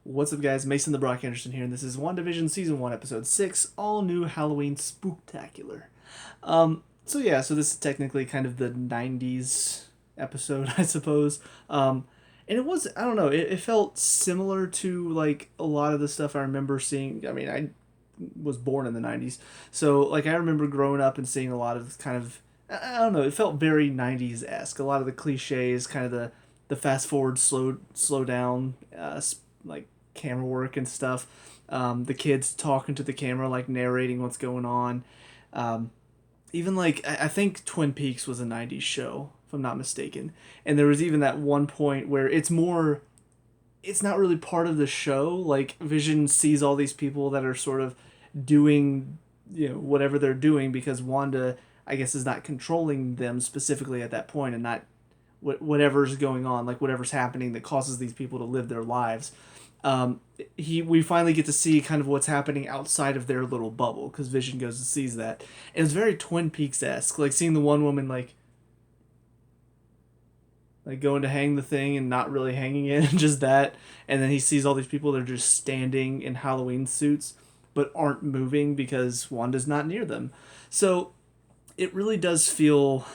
What's up, guys? Mason the Brock Henderson here, and this is WandaVision Season 1, Episode 6, all new Halloween Spooktacular. So this is technically kind of the 90s episode, I suppose. And it was, I don't know, it felt similar to, like, a lot of the stuff I remember seeing. I mean, I was born in the 90s, so, like, I remember growing up and seeing a lot of kind of, I don't know, it felt very 90s-esque. A lot of the cliches, kind of the fast forward, slow down, like camera work and stuff. The kids talking to the camera, like narrating what's going on. Um, Even like I think Twin Peaks was a '90s show, if I'm not mistaken, and there was even that one point where it's not really part of the show. Like Vision sees all these people that are sort of doing, whatever they're doing because Wanda, I guess, is not controlling them specifically at that point, and not whatever's going on, like whatever's happening that causes these people to live their lives. We finally get to see kind of what's happening outside of their little bubble because Vision goes and sees that. And it's very Twin Peaks esque, like seeing the one woman like going to hang the thing and not really hanging it, just that. And then he sees all these people that are just standing in Halloween suits but aren't moving because Wanda's not near them. So it really does feel,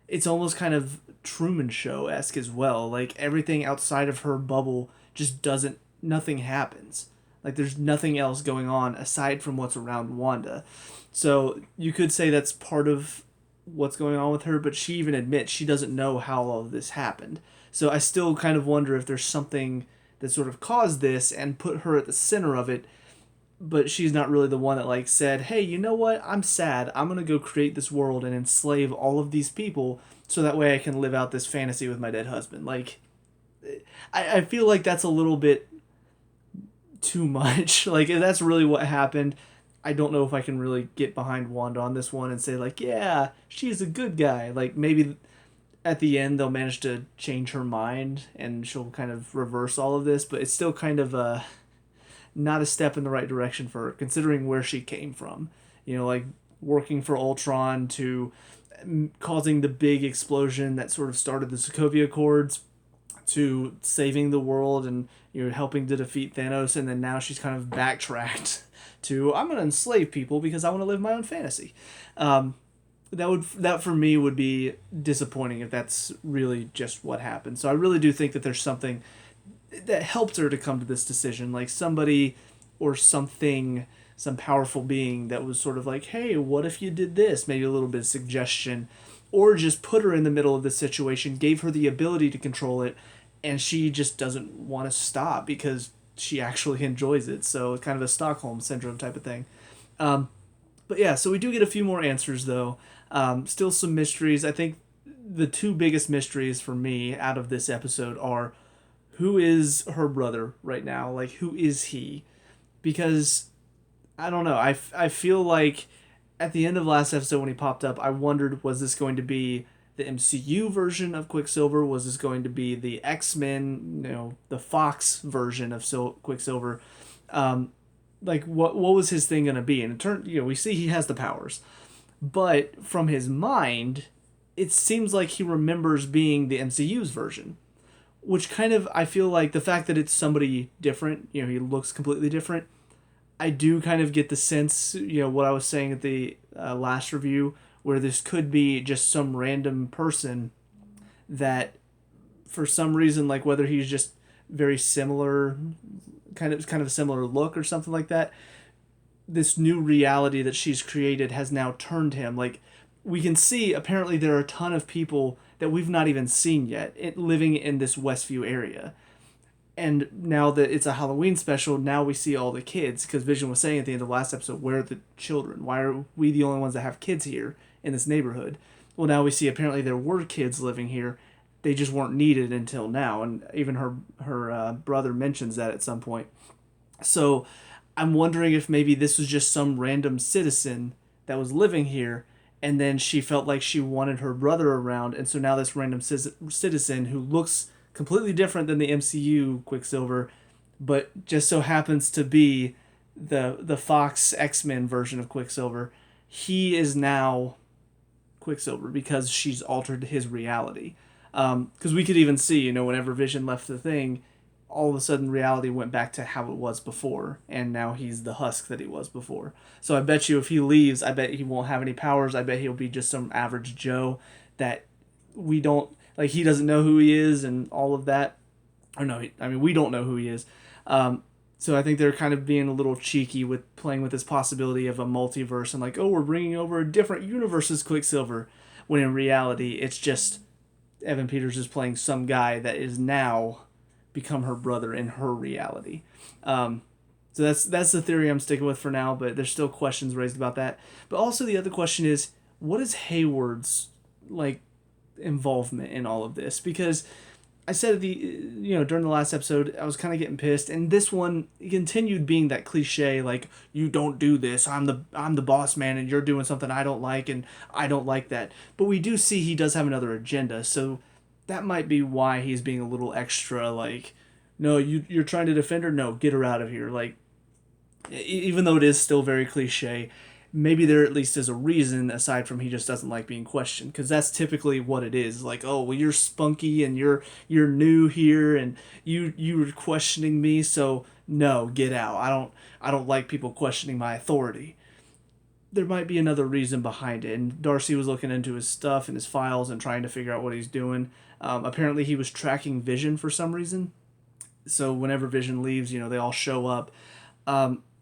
it's almost kind of Truman Show esque as well. Like everything outside of her bubble just doesn't, nothing happens. Like there's nothing else going on aside from what's around Wanda. So you could say that's part of what's going on with her, but she even admits she doesn't know how all of this happened. So I still kind of wonder if there's something that sort of caused this and put her at the center of it, but she's not really the one that like said, "Hey, you know what? I'm sad. I'm going to go create this world and enslave all of these people so that way I can live out this fantasy with my dead husband." Like I feel like that's a little bit too much. Like if that's really what happened, I don't know if I can really get behind Wanda on this one and say like, yeah, she's a good guy. Like maybe at the end they'll manage to change her mind and she'll kind of reverse all of this, but it's still kind of not a step in the right direction for her considering where she came from. Like working for Ultron to causing the big explosion that sort of started the Sokovia Accords to saving the world and helping to defeat Thanos, and then now she's kind of backtracked to I'm gonna enslave people because I want to live my own fantasy. That for me would be disappointing if that's really just what happened. So I really do think that there's something that helped her to come to this decision, like somebody or something, some powerful being that was sort of like, hey, what if you did this? Maybe a little bit of suggestion, or just put her in the middle of the situation, gave her the ability to control it, and she just doesn't want to stop because she actually enjoys it. So it's kind of a Stockholm syndrome type of thing. But yeah, so we do get a few more answers though. Still some mysteries. I think the two biggest mysteries for me out of this episode are who is her brother right now? Like, who is he? Because I don't know. I feel like at the end of last episode when he popped up, I wondered, was this going to be the MCU version of Quicksilver? Was this going to be the X-Men, the Fox version of Quicksilver? Like, what was his thing going to be? And it turned, we see he has the powers. But from his mind, it seems like he remembers being the MCU's version. Which kind of, I feel like the fact that it's somebody different, he looks completely different, I do kind of get the sense, what I was saying at the last review, where this could be just some random person that, for some reason, like whether he's just very similar, kind of a similar look or something like that, this new reality that she's created has now turned him. Like, we can see, apparently there are a ton of people that we've not even seen yet living in this Westview area. And now that it's a Halloween special, now we see all the kids. Because Vision was saying at the end of the last episode, where are the children? Why are we the only ones that have kids here in this neighborhood? Well, now we see apparently there were kids living here. They just weren't needed until now. And even her brother mentions that at some point. So I'm wondering if maybe this was just some random citizen that was living here, and then she felt like she wanted her brother around, and so now this random citizen who looks completely different than the MCU Quicksilver, but just so happens to be the Fox X-Men version of Quicksilver, he is now Quicksilver because she's altered his reality. Because we could even see, whenever Vision left the thing, all of a sudden reality went back to how it was before, and now he's the husk that he was before. So I bet you if he leaves, I bet he won't have any powers. I bet he'll be just some average Joe that we don't like. He doesn't know who he is and all of that. Or no, I mean we don't know who he is. So I think they're kind of being a little cheeky with playing with this possibility of a multiverse and like, oh, we're bringing over a different universe's Quicksilver, when in reality it's just Evan Peters is playing some guy that is now become her brother in her reality. So that's the theory I'm sticking with for now, but there's still questions raised about that. But also the other question is, what is Hayward's like involvement in all of this? Because I said during the last episode I was kind of getting pissed, and this one continued being that cliche like, you don't do this, I'm the boss man and you're doing something I don't like and I don't like that. But we do see he does have another agenda, so that might be why he's being a little extra like, no, you're trying to defend her, no, get her out of here. Like, even though it is still very cliche, maybe there at least is a reason aside from he just doesn't like being questioned, because that's typically what it is. Like, oh well, you're spunky and you're new here and you were questioning me, so no, get out. I don't like people questioning my authority. There might be another reason behind it, and Darcy was looking into his stuff and his files and trying to figure out what he's doing. Apparently he was tracking Vision for some reason, so whenever Vision leaves, they all show up.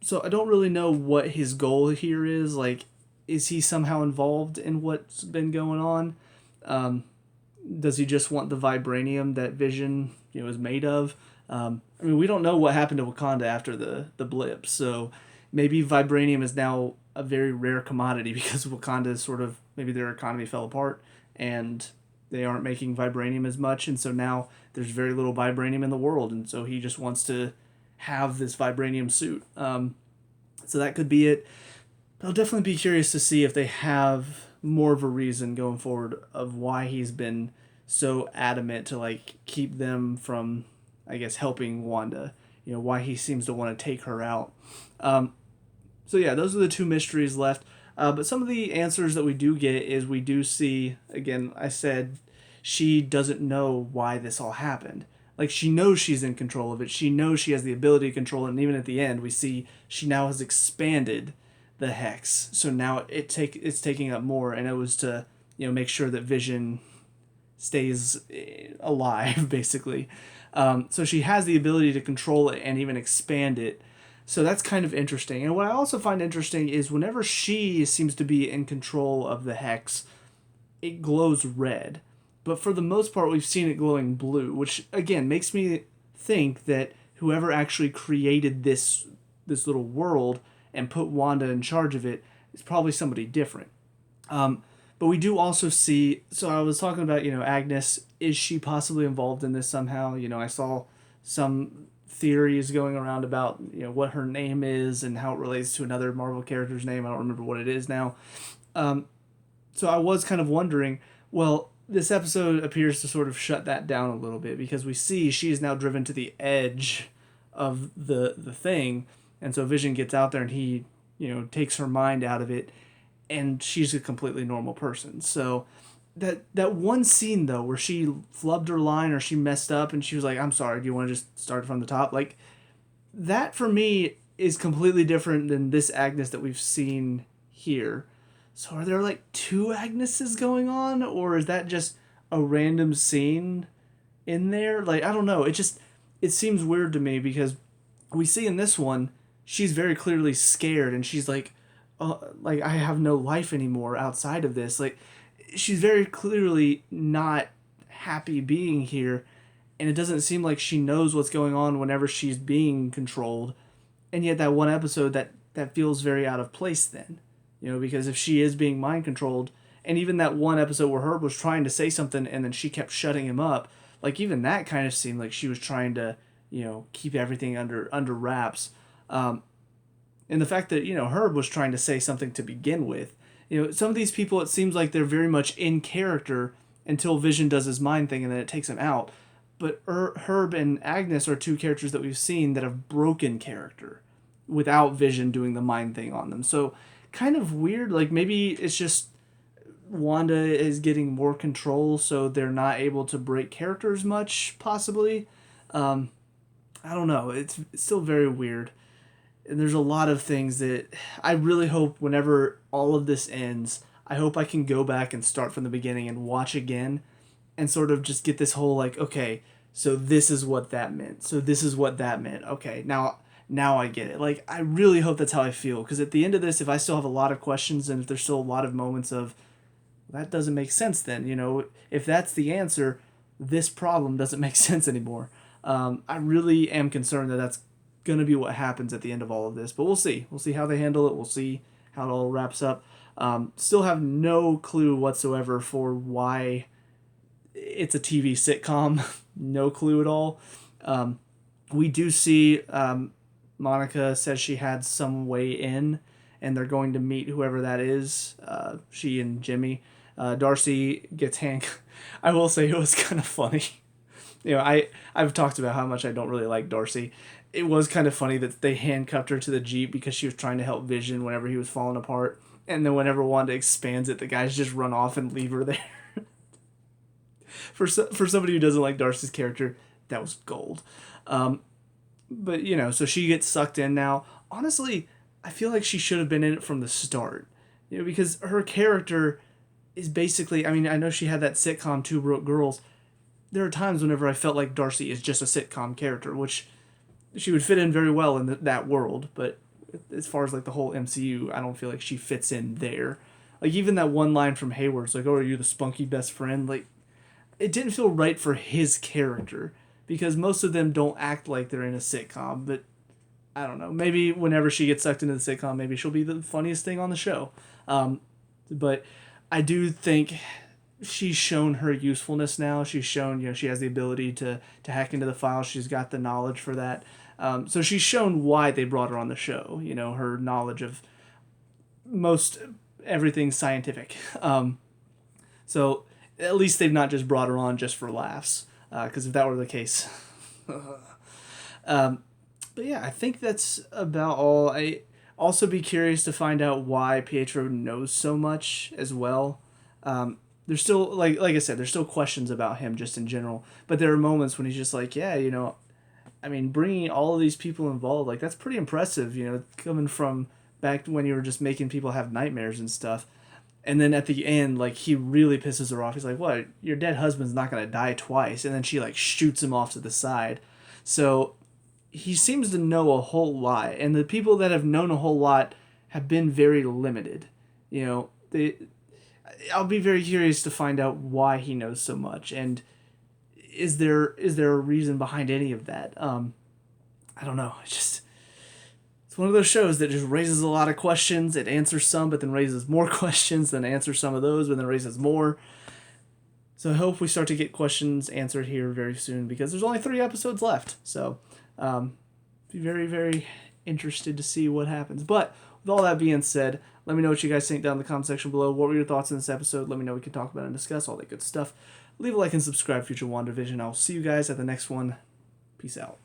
So I don't really know what his goal here is. Like, is he somehow involved in what's been going on? Does he just want the vibranium that Vision, is made of? I mean, we don't know what happened to Wakanda after the blip, so maybe vibranium is now a very rare commodity because Wakanda is sort of, maybe their economy fell apart and they aren't making vibranium as much, and so now there's very little vibranium in the world, and so he just wants to have this vibranium suit. So that could be it. I'll definitely be curious to see if they have more of a reason going forward of why he's been so adamant to like keep them from, I guess, helping Wanda. Why he seems to want to take her out. So yeah, those are the two mysteries left. But some of the answers that we do get is we do see, again, I said she doesn't know why this all happened. Like, she knows she's in control of it. She knows she has the ability to control it. And even at the end, we see she now has expanded the hex. So now it's taking up more. And it was to, make sure that Vision stays alive, basically. So she has the ability to control it and even expand it. So that's kind of interesting. And what I also find interesting is whenever she seems to be in control of the hex, it glows red. But for the most part, we've seen it glowing blue, which, again, makes me think that whoever actually created this little world and put Wanda in charge of it is probably somebody different. But we do also see... So I was talking about, Agnes. Is she possibly involved in this somehow? I saw some theories going around about, what her name is and how it relates to another Marvel character's name. I don't remember what it is now. So I was kind of wondering, well... This episode appears to sort of shut that down a little bit because we see she is now driven to the edge of the thing, and so Vision gets out there and he, takes her mind out of it, and she's a completely normal person. So that one scene though where she flubbed her line or she messed up and she was like, "I'm sorry, do you want to just start from the top?" Like, that for me is completely different than this Agnes that we've seen here. So are there like two Agneses going on, or is that just a random scene in there? Like, I don't know. It seems weird to me because we see in this one, she's very clearly scared and she's like, like, I have no life anymore outside of this. Like, she's very clearly not happy being here, and it doesn't seem like she knows what's going on whenever she's being controlled. And yet that one episode that feels very out of place then. Because if she is being mind controlled, and even that one episode where Herb was trying to say something and then she kept shutting him up, like, even that kind of seemed like she was trying to, keep everything under wraps. And the fact that, Herb was trying to say something to begin with. Some of these people, it seems like they're very much in character until Vision does his mind thing and then it takes him out. But Herb and Agnes are two characters that we've seen that have broken character without Vision doing the mind thing on them. So, kind of weird. Like, maybe it's just Wanda is getting more control, so they're not able to break characters much, possibly. I don't know. It's still very weird. And there's a lot of things that I really hope whenever all of this ends, I hope I can go back and start from the beginning and watch again and sort of just get this whole like, okay, so this is what that meant. So this is what that meant. Okay, now I get it. Like I really hope that's how I feel because at the end of this, if I still have a lot of questions and if there's still a lot of moments of that doesn't make sense, then if that's the answer, this problem doesn't make sense anymore. I really am concerned that that's gonna be what happens at the end of all of this, but we'll see. We'll see how they handle it. We'll see how it all wraps up. Still have no clue whatsoever for why it's a TV sitcom. No clue at all. We do see Monica says she had some way in, and they're going to meet whoever that is. She and Jimmy. Darcy gets I will say it was kind of funny. I've talked about how much I don't really like Darcy. It was kind of funny that they handcuffed her to the Jeep because she was trying to help Vision whenever he was falling apart. And then whenever Wanda expands it, the guys just run off and leave her there. For somebody who doesn't like Darcy's character, that was gold. But, so she gets sucked in now. Honestly, I feel like she should have been in it from the start. Because her character is basically, I mean, I know she had that sitcom Two Broke Girls. There are times whenever I felt like Darcy is just a sitcom character, which she would fit in very well in that world. But as far as like the whole MCU, I don't feel like she fits in there. Like even that one line from Hayward's like, "Oh, are you the spunky best friend?" Like it didn't feel right for his character because most of them don't act like they're in a sitcom. But I don't know. Maybe whenever she gets sucked into the sitcom, maybe she'll be the funniest thing on the show. But I do think she's shown her usefulness now. She's shown, she has the ability to hack into the files. She's got the knowledge for that. So she's shown why they brought her on the show. Her knowledge of most everything scientific. So at least they've not just brought her on just for laughs. Because if that were the case. But yeah, I think that's about all. I also be curious to find out why Pietro knows so much as well. There's still, like I said, there's still questions about him just in general. But there are moments when he's just like, yeah, I mean, bringing all of these people involved, like, that's pretty impressive, coming from back when you were just making people have nightmares and stuff. And then at the end, like, he really pisses her off. He's like, what? Your dead husband's not going to die twice. And then she, like, shoots him off to the side. So he seems to know a whole lot. And the people that have known a whole lot have been very limited. I'll be very curious to find out why he knows so much. And is there a reason behind any of that? I don't know. It's one of those shows that just raises a lot of questions. It answers some, but then raises more questions, then answers some of those, but then raises more. So I hope we start to get questions answered here very soon because there's only 3 episodes left. So be very, very interested to see what happens. But with all that being said, let me know what you guys think down in the comment section below. What were your thoughts on this episode? Let me know. We can talk about it and discuss all that good stuff. Leave a like and subscribe for future WandaVision. I'll see you guys at the next one. Peace out.